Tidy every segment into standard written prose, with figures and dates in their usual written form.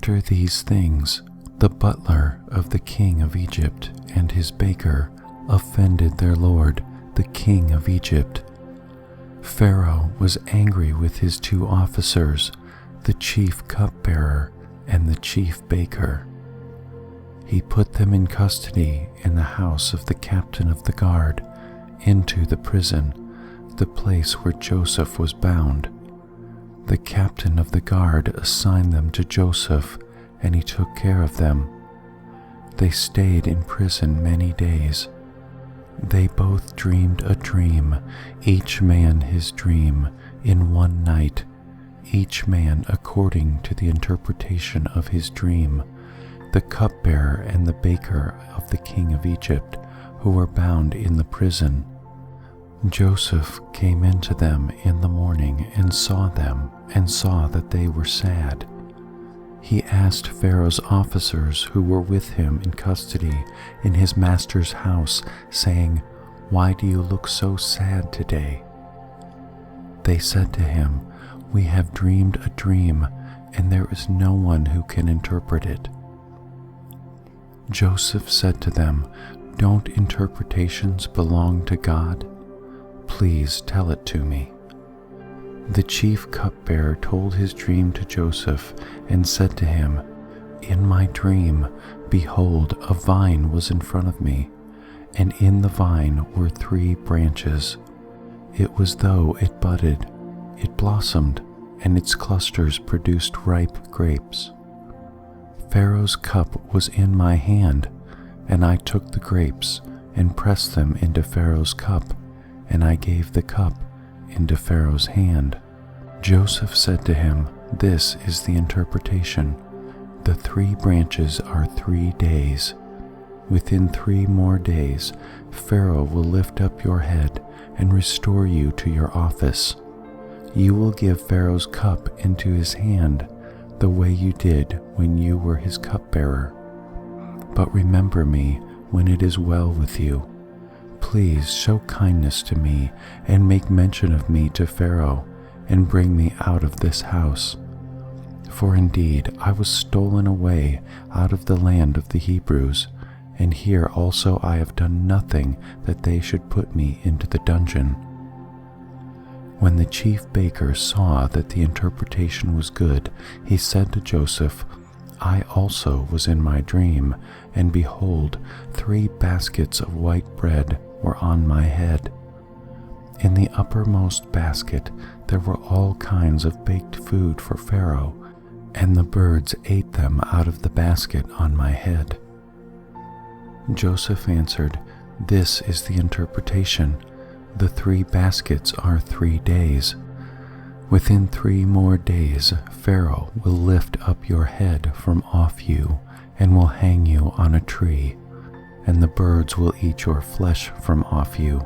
After these things, the butler of the king of Egypt and his baker offended their lord, the king of Egypt. Pharaoh was angry with his two officers, the chief cupbearer and the chief baker. He put them in custody in the house of the captain of the guard, into the prison, the place where Joseph was bound. The captain of the guard assigned them to Joseph, and he took care of them. They stayed in prison many days. They both dreamed a dream, each man his dream, in one night, each man according to the interpretation of his dream, the cupbearer and the baker of the king of Egypt, who were bound in the prison. Joseph came into them in the morning and saw them, and saw that they were sad. He asked Pharaoh's officers who were with him in custody in his master's house, saying, "Why do you look so sad today?" They said to him, "We have dreamed a dream, and there is no one who can interpret it." Joseph said to them, "Don't interpretations belong to God? Please tell it to me." The chief cupbearer told his dream to Joseph and said to him, "In my dream, behold, a vine was in front of me, and in the vine were 3 branches. It was though it budded, it blossomed, and its clusters produced ripe grapes. Pharaoh's cup was in my hand, and I took the grapes and pressed them into Pharaoh's cup, and I gave the cup into Pharaoh's hand." Joseph said to him, "This is the interpretation. The 3 branches are 3 days. Within 3 more days, Pharaoh will lift up your head and restore you to your office. You will give Pharaoh's cup into his hand, the way you did when you were his cupbearer. But remember me when it is well with you. Please show kindness to me and make mention of me to Pharaoh, and bring me out of this house. For indeed I was stolen away out of the land of the Hebrews, and here also I have done nothing that they should put me into the dungeon." When the chief baker saw that the interpretation was good, he said to Joseph, "I also was in my dream, and behold, 3 baskets of white bread were on my head. In the uppermost basket there were all kinds of baked food for Pharaoh, and the birds ate them out of the basket on my head." Joseph answered, "This is the interpretation. The 3 baskets are 3 days. Within 3 more days Pharaoh will lift up your head from off you, and will hang you on a tree, and the birds will eat your flesh from off you."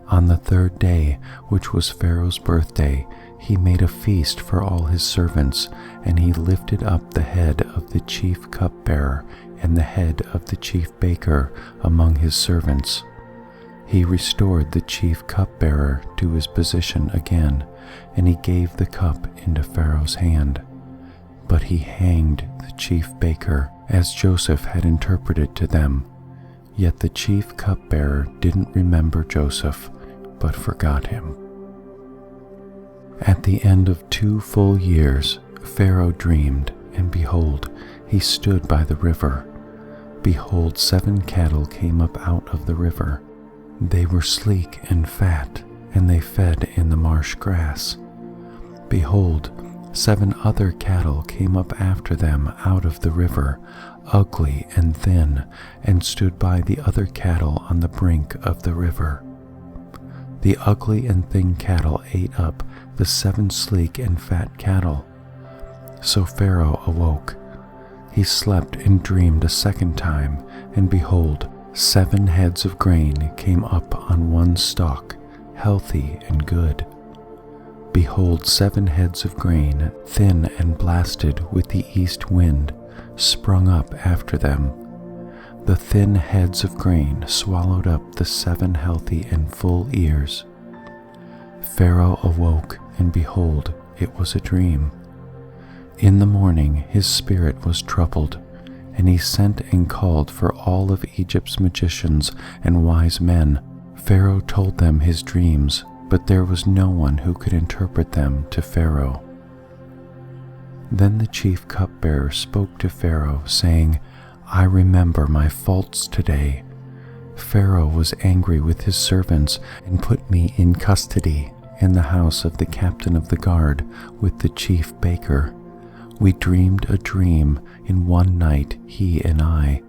On the 3rd day, which was Pharaoh's birthday, he made a feast for all his servants, and he lifted up the head of the chief cupbearer and the head of the chief baker among his servants. He restored the chief cupbearer to his position again, and he gave the cup into Pharaoh's hand. But he hanged the chief baker, as Joseph had interpreted to them. Yet the chief cupbearer didn't remember Joseph, but forgot him. At the end of 2 full years, Pharaoh dreamed, and behold, he stood by the river. Behold, 7 cattle came up out of the river. They were sleek and fat, and they fed in the marsh grass. Behold, 7 other cattle came up after them out of the river, ugly and thin, and stood by the other cattle on the brink of the river. The ugly and thin cattle ate up the 7 sleek and fat cattle. So Pharaoh awoke. He slept and dreamed a second time, and behold, 7 heads of grain came up on one stalk, healthy and good. Behold, 7 heads of grain, thin and blasted with the east wind, sprung up after them. The thin heads of grain swallowed up the 7 healthy and full ears. Pharaoh awoke, and behold, it was a dream. In the morning his spirit was troubled, and he sent and called for all of Egypt's magicians and wise men. Pharaoh told them his dreams, but there was no one who could interpret them to Pharaoh. Then the chief cupbearer spoke to Pharaoh, saying, "I remember my faults today. Pharaoh was angry with his servants and put me in custody in the house of the captain of the guard with the chief baker. We dreamed a dream in one night, he and I.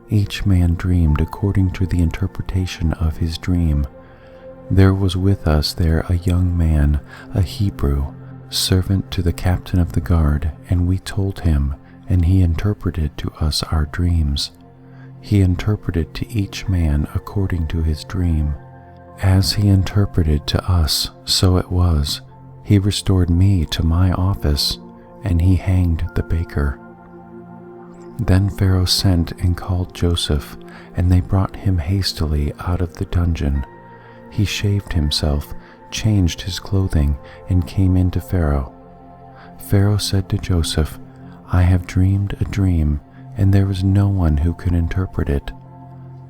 Each man dreamed according to the interpretation of his dream. There was with us there a young man, a Hebrew, servant to the captain of the guard, and we told him, and he interpreted to us our dreams. He interpreted to each man according to his dream. As he interpreted to us, so it was. He restored me to my office, and he hanged the baker." Then Pharaoh sent and called Joseph, and they brought him hastily out of the dungeon. He shaved himself, changed his clothing, and came in to Pharaoh. Pharaoh said to Joseph, "I have dreamed a dream, and there is no one who can interpret it.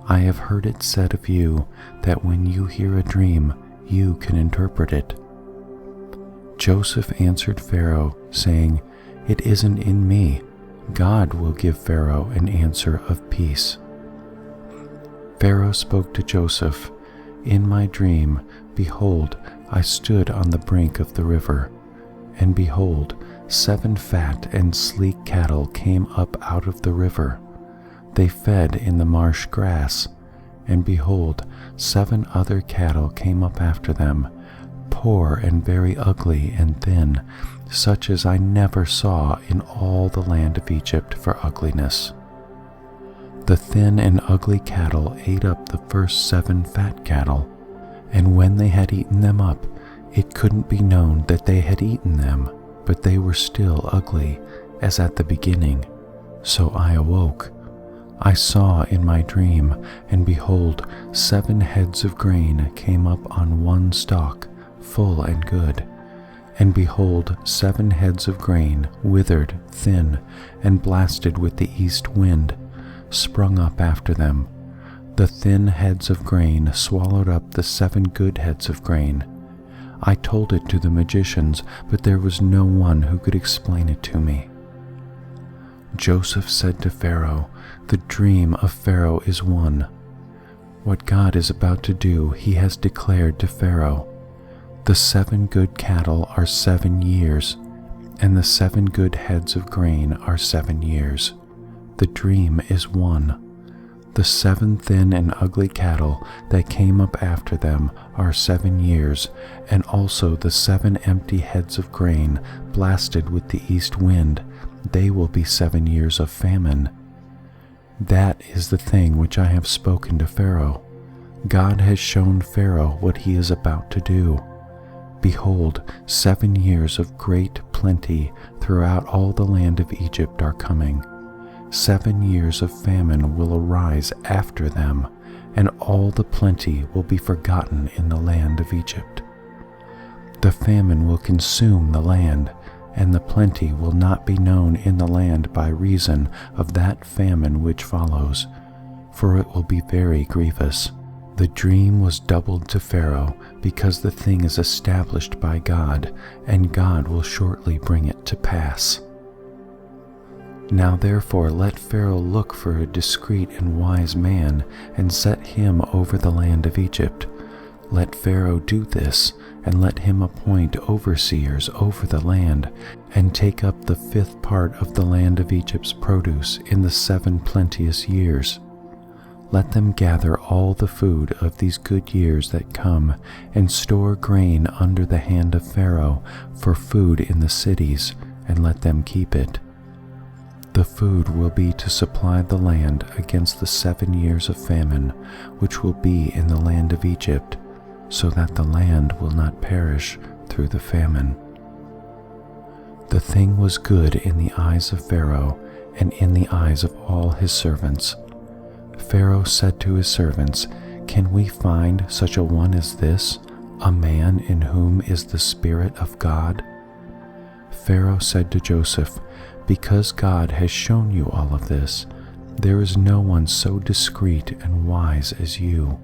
I have heard it said of you that when you hear a dream, you can interpret it." Joseph answered Pharaoh, saying, "It isn't in me. God will give Pharaoh an answer of peace." Pharaoh spoke to Joseph, "In my dream, behold, I stood on the brink of the river, and behold, 7 fat and sleek cattle came up out of the river. They fed in the marsh grass, and behold, 7 other cattle came up after them, poor and very ugly and thin, such as I never saw in all the land of Egypt for ugliness. The thin and ugly cattle ate up the first 7 fat cattle, and when they had eaten them up, it couldn't be known that they had eaten them, but they were still ugly, as at the beginning. So I awoke. I saw in my dream, and behold, 7 heads of grain came up on one stalk, full and good. And behold, 7 heads of grain, withered, thin, and blasted with the east wind, sprung up after them. The thin heads of grain swallowed up the 7 good heads of grain. I told it to the magicians, but there was no one who could explain it to me." Joseph said to Pharaoh, "The dream of Pharaoh is one. What God is about to do, he has declared to Pharaoh. The 7 good cattle are 7 years, and the 7 good heads of grain are 7 years. The dream is one. The 7 thin and ugly cattle that came up after them are 7 years, and also the 7 empty heads of grain blasted with the east wind, they will be 7 years of famine. That is the thing which I have spoken to Pharaoh. God has shown Pharaoh what he is about to do. Behold, 7 years of great plenty throughout all the land of Egypt are coming. 7 years of famine will arise after them, and all the plenty will be forgotten in the land of Egypt. The famine will consume the land, and the plenty will not be known in the land by reason of that famine which follows, for it will be very grievous. The dream was doubled to Pharaoh, because the thing is established by God, and God will shortly bring it to pass. Now therefore let Pharaoh look for a discreet and wise man, and set him over the land of Egypt. Let Pharaoh do this, and let him appoint overseers over the land, and take up the 5th part of the land of Egypt's produce in the 7 plenteous years. Let them gather all the food of these good years that come, and store grain under the hand of Pharaoh for food in the cities, and let them keep it. The food will be to supply the land against the 7 years of famine, which will be in the land of Egypt, so that the land will not perish through the famine." The thing was good in the eyes of Pharaoh, and in the eyes of all his servants. Pharaoh said to his servants, "Can we find such a one as this, a man in whom is the Spirit of God?" Pharaoh said to Joseph, "Because God has shown you all of this, there is no one so discreet and wise as you.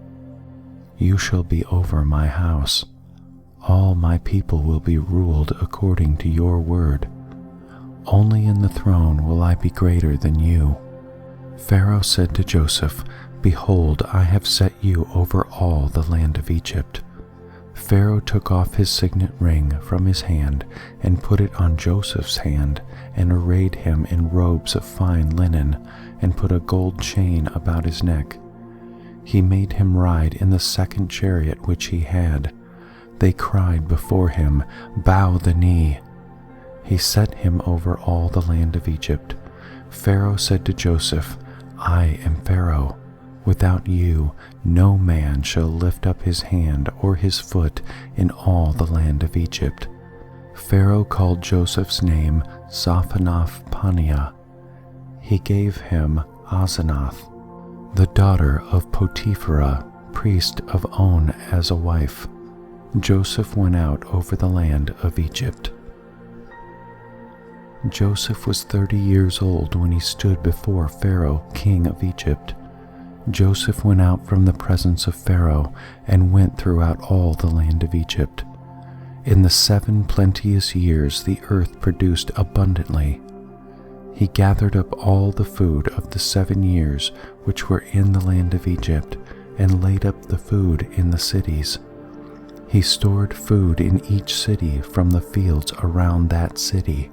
You shall be over my house. All my people will be ruled according to your word. Only in the throne will I be greater than you." Pharaoh said to Joseph, "Behold, I have set you over all the land of Egypt." Pharaoh took off his signet ring from his hand and put it on Joseph's hand, and arrayed him in robes of fine linen, and put a gold chain about his neck. He made him ride in the second chariot which he had. They cried before him, "Bow the knee." He set him over all the land of Egypt. Pharaoh said to Joseph, "I am Pharaoh. Without you, no man shall lift up his hand or his foot in all the land of Egypt." Pharaoh called Joseph's name Zaphenath-Paneah. He gave him Asenath, the daughter of Potiphera, priest of On, as a wife. Joseph went out over the land of Egypt. Joseph was 30 years old when he stood before Pharaoh, king of Egypt. Joseph went out from the presence of Pharaoh and went throughout all the land of Egypt. In the 7 plenteous years the earth produced abundantly. He gathered up all the food of the 7 years which were in the land of Egypt, and laid up the food in the cities. He stored food in each city from the fields around that city.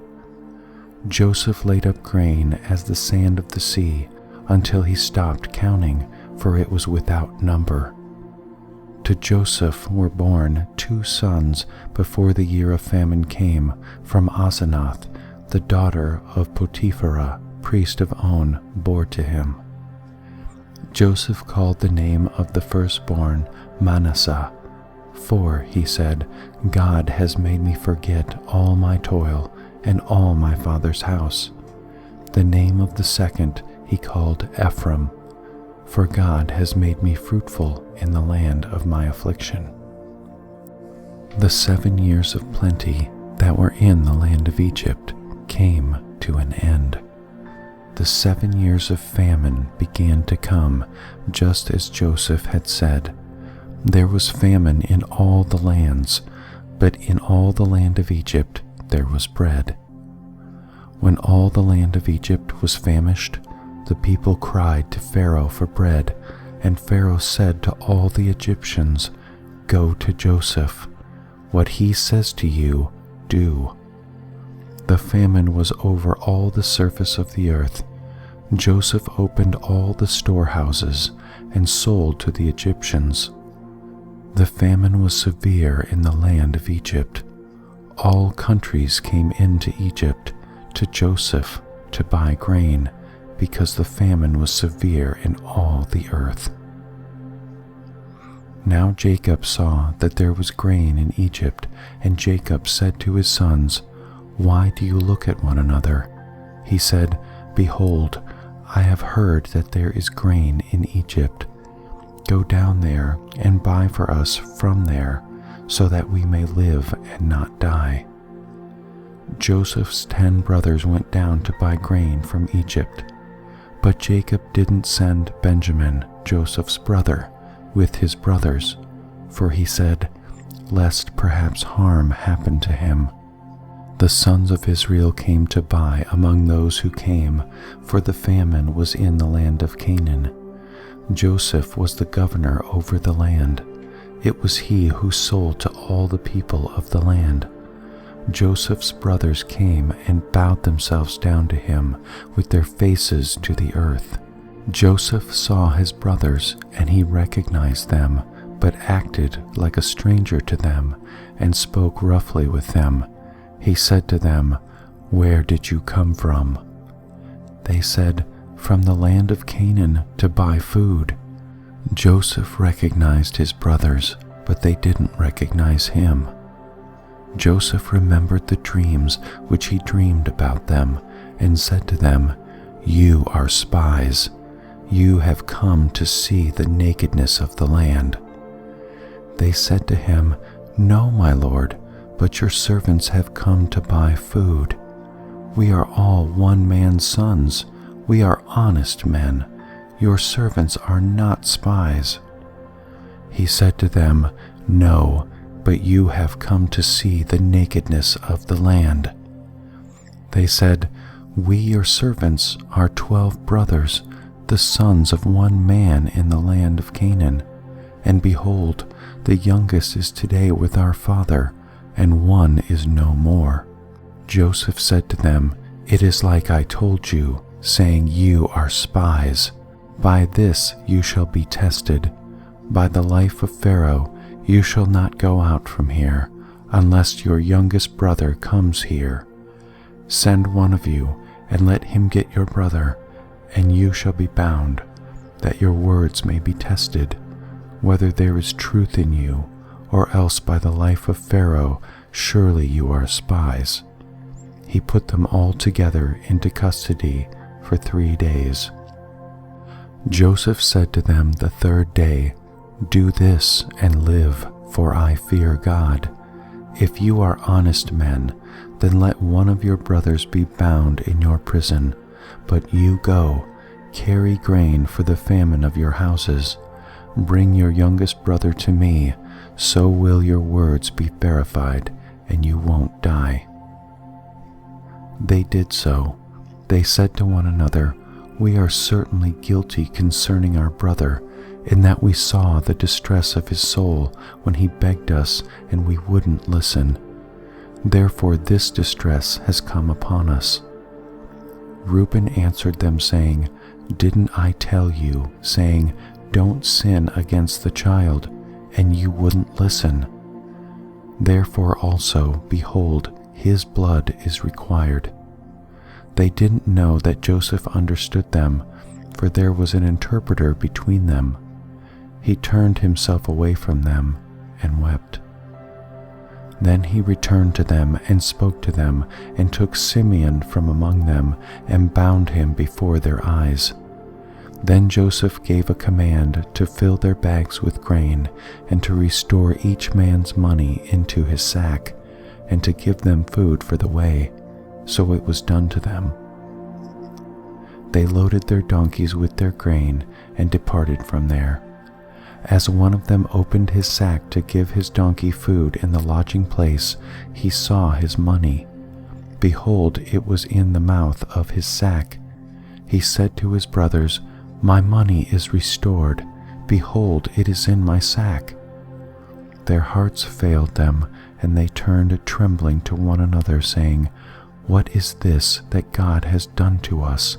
Joseph laid up grain as the sand of the sea, until he stopped counting, for it was without number. To Joseph were born 2 sons before the year of famine came, from Asenath, the daughter of Potiphera, priest of On, bore to him. Joseph called the name of the firstborn Manasseh, for, he said, "God has made me forget all my toil and all my father's house." The name of the second he called Ephraim, for God has made me fruitful in the land of my affliction. The 7 years of plenty that were in the land of Egypt came to an end. The 7 years of famine began to come, just as Joseph had said. There was famine in all the lands, but in all the land of Egypt there was bread. When all the land of Egypt was famished, the people cried to Pharaoh for bread, and Pharaoh said to all the Egyptians, "Go to Joseph. What he says to you, do." The famine was over all the surface of the earth. Joseph opened all the storehouses and sold to the Egyptians. The famine was severe in the land of Egypt. All countries came into Egypt to Joseph to buy grain, because the famine was severe in all the earth. Now Jacob saw that there was grain in Egypt, and Jacob said to his sons, "Why do you look at one another?" He said, "Behold, I have heard that there is grain in Egypt. Go down there and buy for us from there, so that we may live and not die." Joseph's 10 brothers went down to buy grain from Egypt. But Jacob didn't send Benjamin, Joseph's brother, with his brothers, for he said, "Lest perhaps harm happen to him." The sons of Israel came to buy among those who came, for the famine was in the land of Canaan. Joseph was the governor over the land. It was he who sold to all the people of the land. Joseph's brothers came and bowed themselves down to him with their faces to the earth. Joseph saw his brothers, and he recognized them, but acted like a stranger to them and spoke roughly with them. He said to them, "Where did you come from?" They said, "From the land of Canaan to buy food." Joseph recognized his brothers, but they didn't recognize him. Joseph remembered the dreams which he dreamed about them, and said to them, "You are spies. You have come to see the nakedness of the land." They said to him, "No, my lord, but your servants have come to buy food. We are all one man's sons. We are honest men. Your servants are not spies." He said to them, "No, but you have come to see the nakedness of the land." They said, "We, your servants, are 12 brothers, the sons of one man in the land of Canaan. And behold, the youngest is today with our father, and one is no more." Joseph said to them, "It is like I told you, saying you are spies. By this you shall be tested. By the life of Pharaoh you shall not go out from here, unless your youngest brother comes here. Send one of you, and let him get your brother, and you shall be bound, that your words may be tested, whether there is truth in you, or else by the life of Pharaoh surely you are spies." He put them all together into custody for 3 days. Joseph said to them the third day, "Do this and live, for I fear God. If you are honest men, then let one of your brothers be bound in your prison, but you go, carry grain for the famine of your houses. Bring your youngest brother to me, so will your words be verified, and you won't die." They did so. They said to one another, "We are certainly guilty concerning our brother, in that we saw the distress of his soul when he begged us, and we wouldn't listen. Therefore this distress has come upon us." Reuben answered them, saying, "Didn't I tell you, saying, 'Don't sin against the child,' and you wouldn't listen? Therefore also, behold, his blood is required." They didn't know that Joseph understood them, for there was an interpreter between them. He turned himself away from them and wept. Then he returned to them and spoke to them, and took Simeon from among them, and bound him before their eyes. Then Joseph gave a command to fill their bags with grain, and to restore each man's money into his sack, and to give them food for the way. So it was done to them. They loaded their donkeys with their grain and departed from there. As one of them opened his sack to give his donkey food in the lodging place, he saw his money. Behold, it was in the mouth of his sack. He said to his brothers, "My money is restored. Behold, it is in my sack." Their hearts failed them, and they turned trembling to one another, saying, "What is this that God has done to us?"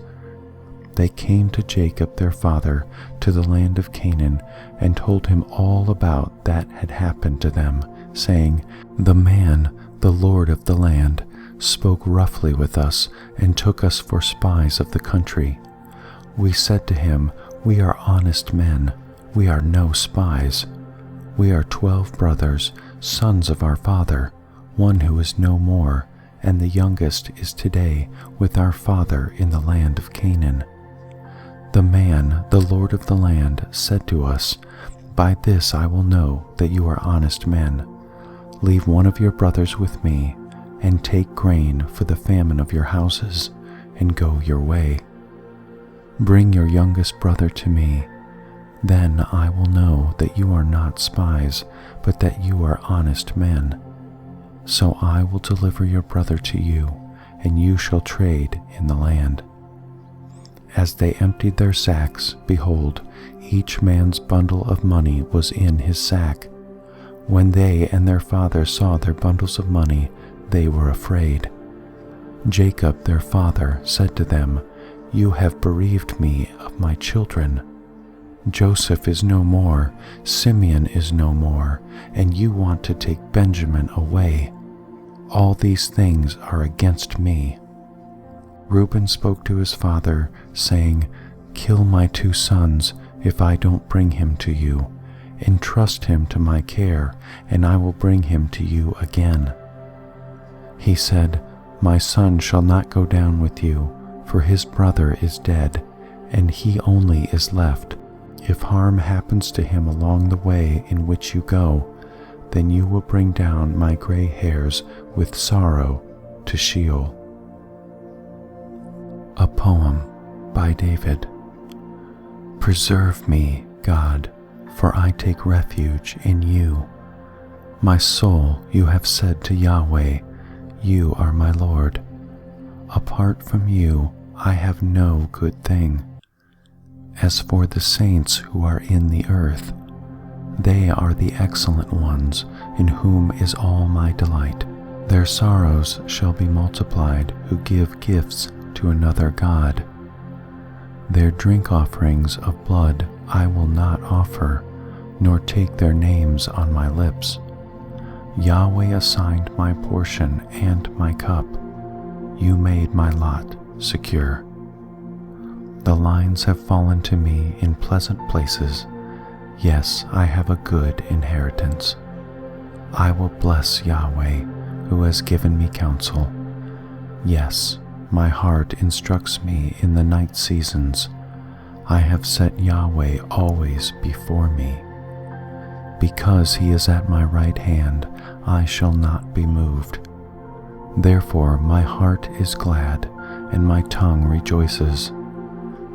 They came to Jacob their father, to the land of Canaan, and told him all about that had happened to them, saying, "The man, the lord of the land, spoke roughly with us, and took us for spies of the country. We said to him, 'We are honest men, we are no spies. We are 12 brothers, sons of our father, one who is no more, and the youngest is today with our father in the land of Canaan.' The man, the lord of the land, said to us, 'By this I will know that you are honest men. Leave one of your brothers with me, and take grain for the famine of your houses, and go your way. Bring your youngest brother to me. Then I will know that you are not spies, but that you are honest men. So I will deliver your brother to you, and you shall trade in the land.' As they emptied their sacks, behold, each man's bundle of money was in his sack. When they and their father saw their bundles of money, they were afraid. Jacob their father said to them, 'You have bereaved me of my children. Joseph is no more, Simeon is no more, and you want to take Benjamin away. All these things are against me.' Reuben spoke to his father, saying, 'Kill my 2 sons if I don't bring him to you. Entrust him to my care, and I will bring him to you again.' He said, 'My son shall not go down with you, for his brother is dead, and he only is left. If harm happens to him along the way in which you go, then you will bring down my gray hairs with sorrow to Sheol. A poem by David. Preserve me, God, for I take refuge in you. My soul, you have said to Yahweh, you are my Lord. Apart from you, I have no good thing. As for the saints who are in the earth, they are the excellent ones, in whom is all my delight. Their sorrows shall be multiplied who give gifts to another god. Their drink offerings of blood I will not offer, nor take their names on my lips. Yahweh assigned my portion and my cup. You made my lot secure. The lines have fallen to me in pleasant places. Yes, I have a good inheritance. I will bless Yahweh, who has given me counsel. Yes, my heart instructs me in the night seasons. I have set Yahweh always before me. Because he is at my right hand, I shall not be moved. Therefore my heart is glad, and my tongue rejoices.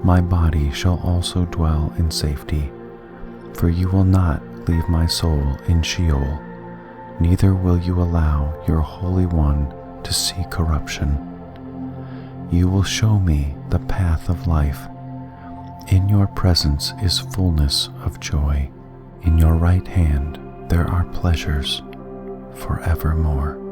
My body shall also dwell in safety, for you will not leave my soul in Sheol, neither will you allow your Holy One to see corruption. You will show me the path of life. In your presence is fullness of joy. In your right hand there are pleasures forevermore.